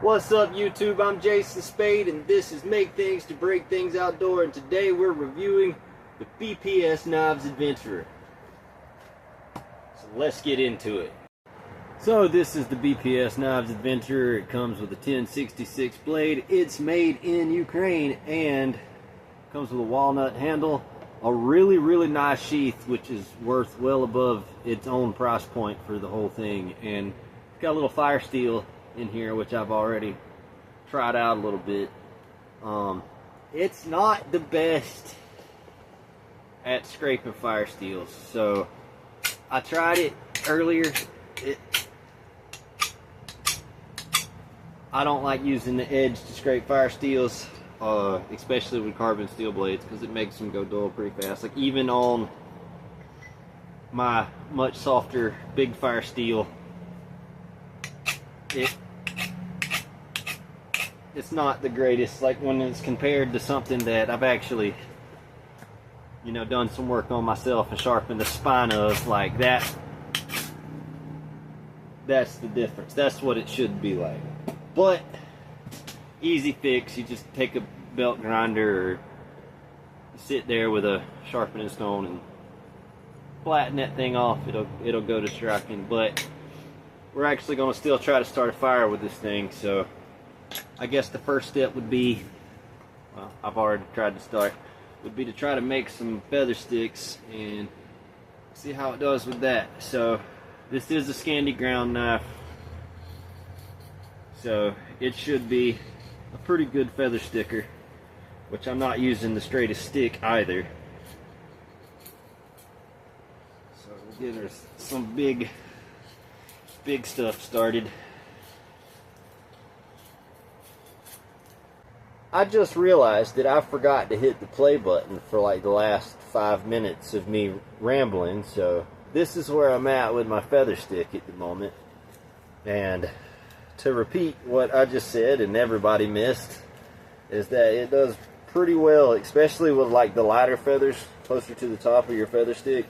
What's up YouTube? I'm Jason Spade and this is Make Things to Break Things Outdoor, and today we're reviewing the BPS KNIVES ADVENTURER. So let's get into it. So this is the BPS KNIVES ADVENTURER. It comes with a 1066 blade. It's made in Ukraine and comes with a walnut handle, a really nice sheath, which is worth well above its own price point for the whole thing, and it's got a little fire steel in here, which I've already tried out a little bit. It's not the best at scraping fire steels, so I tried it earlier. I don't like using the edge to scrape fire steels, especially with carbon steel blades, because it makes them go dull pretty fast. Like even on my much softer big fire steel, it's not the greatest, like when it's compared to something that I've actually, you know, done some work on myself and sharpened the spine of, like that. That's the difference. That's what it should be like. But easy fix. You just take a belt grinder or sit there with a sharpening stone and flatten that thing off. It'll go to striking. But we're actually going to still try to start a fire with this thing, so I guess the first step would be, well, I've already tried to start, would be to try to make some feather sticks and see how it does with that. So this is a Scandi ground knife, so it should be a pretty good feather sticker, which I'm not using the straightest stick either. So we'll get her some big stuff started. I just realized that I forgot to hit the play button for like the last 5 minutes of me rambling, so this is where I'm at with my feather stick at the moment. And to repeat what I just said and everybody missed, is that it does pretty well, especially with like the lighter feathers closer to the top of your feather stick.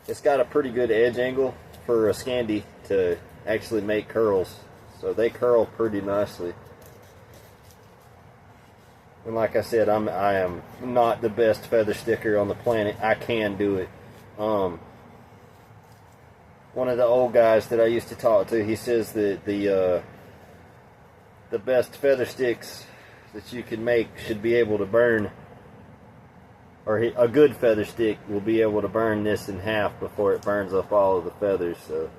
It's got a pretty good edge angle for a Scandi to actually make curls, so they curl pretty nicely. And like I said, I am not the best feather sticker on the planet. I can do it. One of the old guys that I used to talk to, he says that the best feather sticks that you can make should be able to burn, or a good feather stick will be able to burn this in half before it burns up all of the feathers. So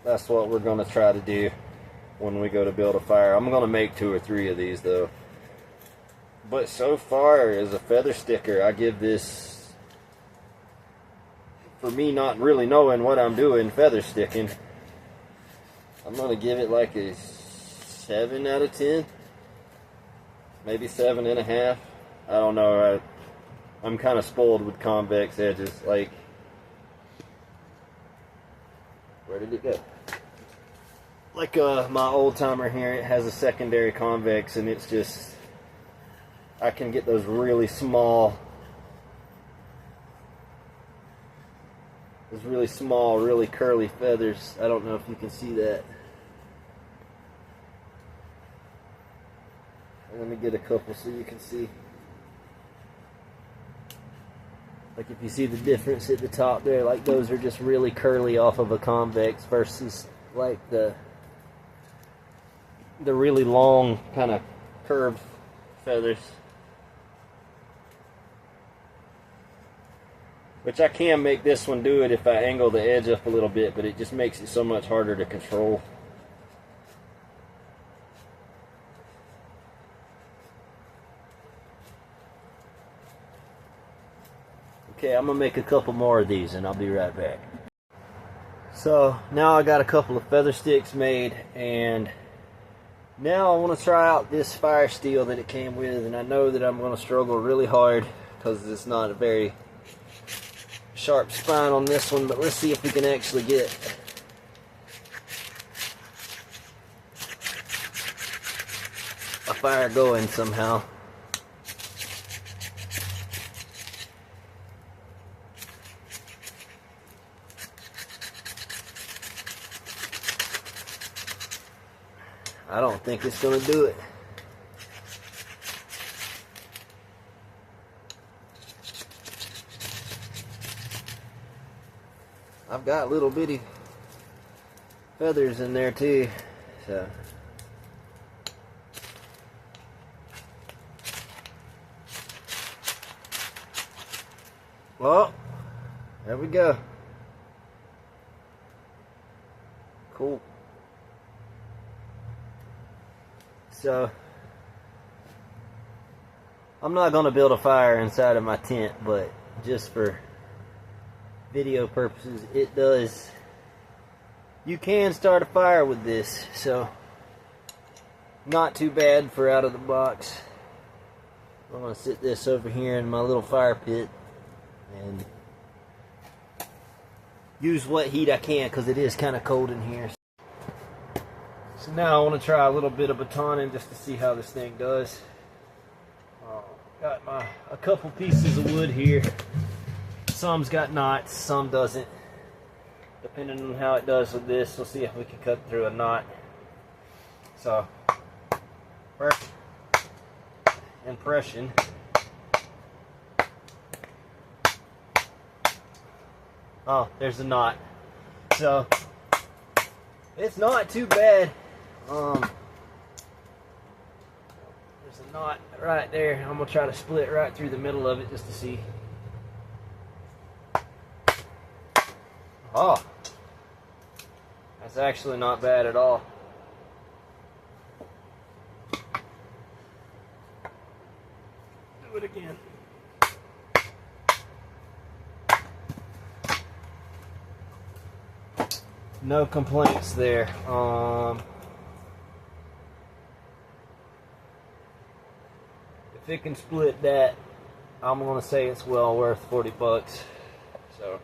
that's what we're going to try to do when we go to build a fire. I'm going to make 2 or 3 of these though. But so far, as a feather sticker, I give this, for me not really knowing what I'm doing feather sticking, I'm going to give it like a 7 out of 10. Maybe 7.5. I don't know. I'm kind of spoiled with convex edges. Like, where did it go? Like my old timer here, it has a secondary convex, and it's just, I can get those really small, really curly feathers. I don't know if you can see that. Let me get a couple so you can see. Like if you see the difference at the top there, like those are just really curly off of a convex versus like the really long kind of curved feathers. Which I can make this one do it if I angle the edge up a little bit, but it just makes it so much harder to control. Okay, I'm gonna make a couple more of these and I'll be right back. So now I got a couple of feather sticks made, and now I want to try out this fire steel that it came with, and I know that I'm going to struggle really hard because it's not a very sharp spine on this one, but let's see if we can actually get a fire going somehow. I don't think it's gonna do it. I've got little bitty feathers in there too, so. Well, there we go. Cool. So, I'm not going to build a fire inside of my tent, but just for video purposes, it does. You can start a fire with this, so not too bad for out of the box. I'm going to sit this over here in my little fire pit and use what heat I can, because it is kind of cold in here. So now I want to try a little bit of batoning just to see how this thing does. Got a couple pieces of wood here. Some's got knots, some doesn't. Depending on how it does with this, we'll see if we can cut through a knot. So, first impression. Oh, there's a knot. So, it's not too bad. There's a knot right there. I'm gonna try to split right through the middle of it just to see. Oh, that's actually not bad at all. Do it again. No complaints there. If it can split that, I'm gonna say it's well worth 40 bucks. So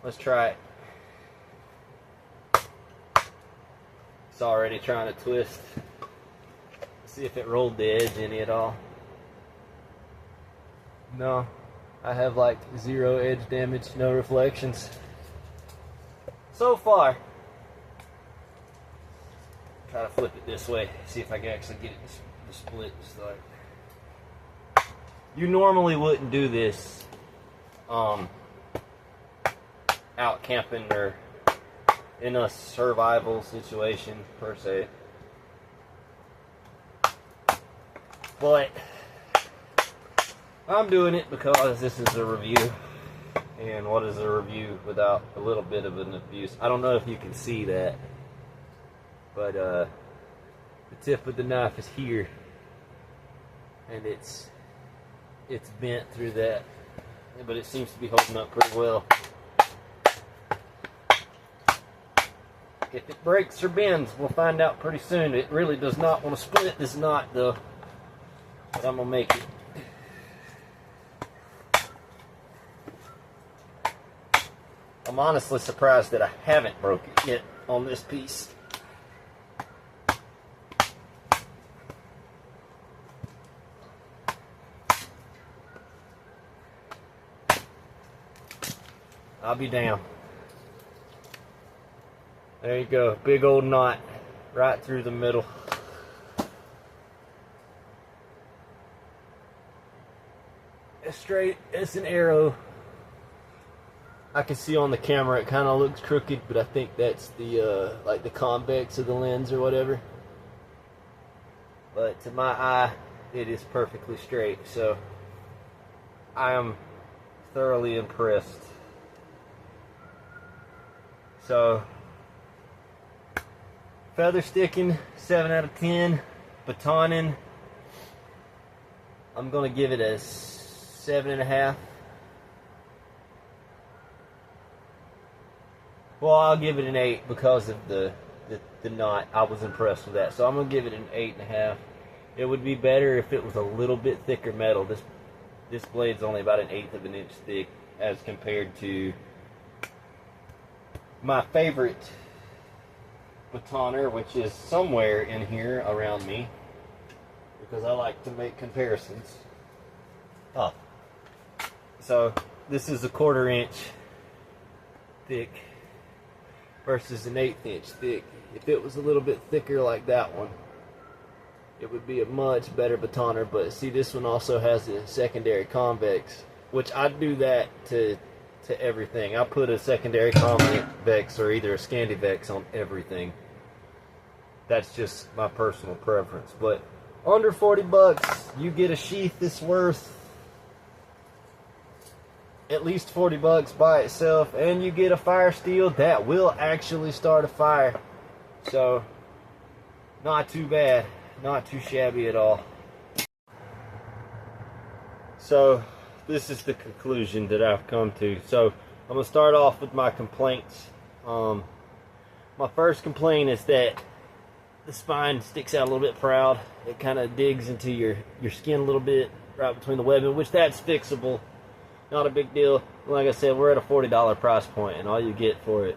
let's try it. It's already trying to twist. See if it rolled the edge any at all. No, I have like 0 edge damage, no reflections. So far. Try to flip it this way, see if I can actually get it to split and start. You normally wouldn't do this out camping or in a survival situation per se. But I'm doing it because this is a review. And what is a review without a little bit of an abuse? I don't know if you can see that, but the tip of the knife is here, and it's bent through that, but it seems to be holding up pretty well. If it breaks or bends, we'll find out pretty soon. It really does not want to split this knot though, but I'm gonna make it. I'm honestly surprised that I haven't broke it yet on this piece. I'll be damned. There you go, big old knot right through the middle. It's straight, it's an arrow. I can see on the camera it kind of looks crooked, but I think that's the like the convex of the lens or whatever. But to my eye, it is perfectly straight. So I am thoroughly impressed. So feather sticking, 7 out of 10. Batoning, I'm gonna give it a 7.5. Well, I'll give it an 8 because of the knot. I was impressed with that. So I'm going to give it an 8.5. It would be better if it was a little bit thicker metal. This blade's only about 1/8 of an inch thick as compared to my favorite batoner, which is somewhere in here around me, because I like to make comparisons. Oh. So this is a 1/4 inch thick versus an 1/8 inch thick. if it was a little bit thicker like that one, it would be a much better batoner. But see, this one also has a secondary convex, which I do that to everything. I put a secondary convex or either a Scandivex on everything. That's just my personal preference. But under 40 bucks, you get a sheath that's worth at least 40 bucks by itself, and you get a fire steel that will actually start a fire. So, not too bad, not too shabby at all. So, this is the conclusion that I've come to. So, I'm going to start off with my complaints. My first complaint is that the spine sticks out a little bit proud. It kind of digs into your skin a little bit right between the webbing, which that's fixable. Not a big deal. Like I said, we're at a $40 price point, and all you get for it,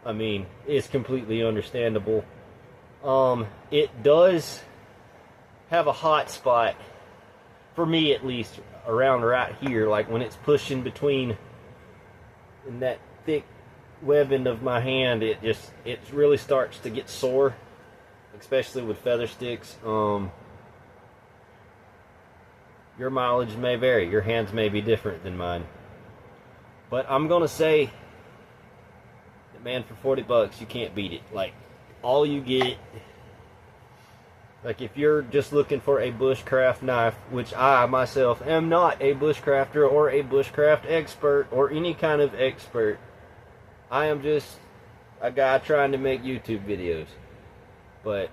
I mean, it's completely understandable. It does have a hot spot, for me at least, around right here, like when it's pushing between in that thick webbing of my hand, it really starts to get sore, especially with feather sticks. Your mileage may vary. Your hands may be different than mine. But I'm going to say that, man, for 40 bucks, you can't beat it. Like, all you get, like, if you're just looking for a bushcraft knife, which I, myself, am not a bushcrafter or a bushcraft expert or any kind of expert. I am just a guy trying to make YouTube videos. But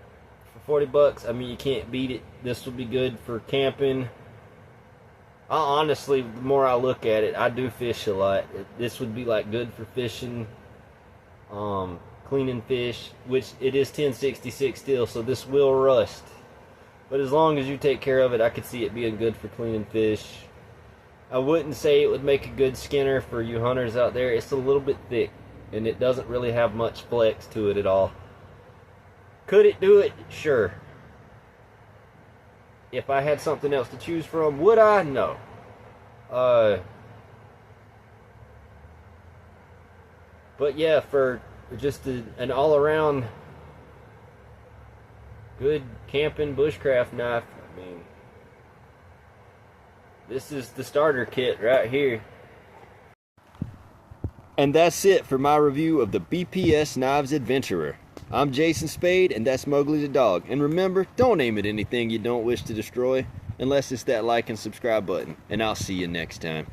for 40 bucks, I mean, you can't beat it. This will be good for camping. Honestly, the more I look at it, I do fish a lot. This would be like good for fishing, cleaning fish, which it is 1066 still, so this will rust. But as long as you take care of it, I could see it being good for cleaning fish. I wouldn't say it would make a good skinner for you hunters out there. It's a little bit thick, and it doesn't really have much flex to it at all. Could it do it? Sure. If I had something else to choose from, would I? No. But yeah, for just an all-around good camping bushcraft knife, I mean, this is the starter kit right here. And that's it for my review of the BPS Knives Adventurer. I'm Jason Spade, and that's Mowgli the dog. And remember, don't aim at anything you don't wish to destroy, unless it's that like and subscribe button. And I'll see you next time.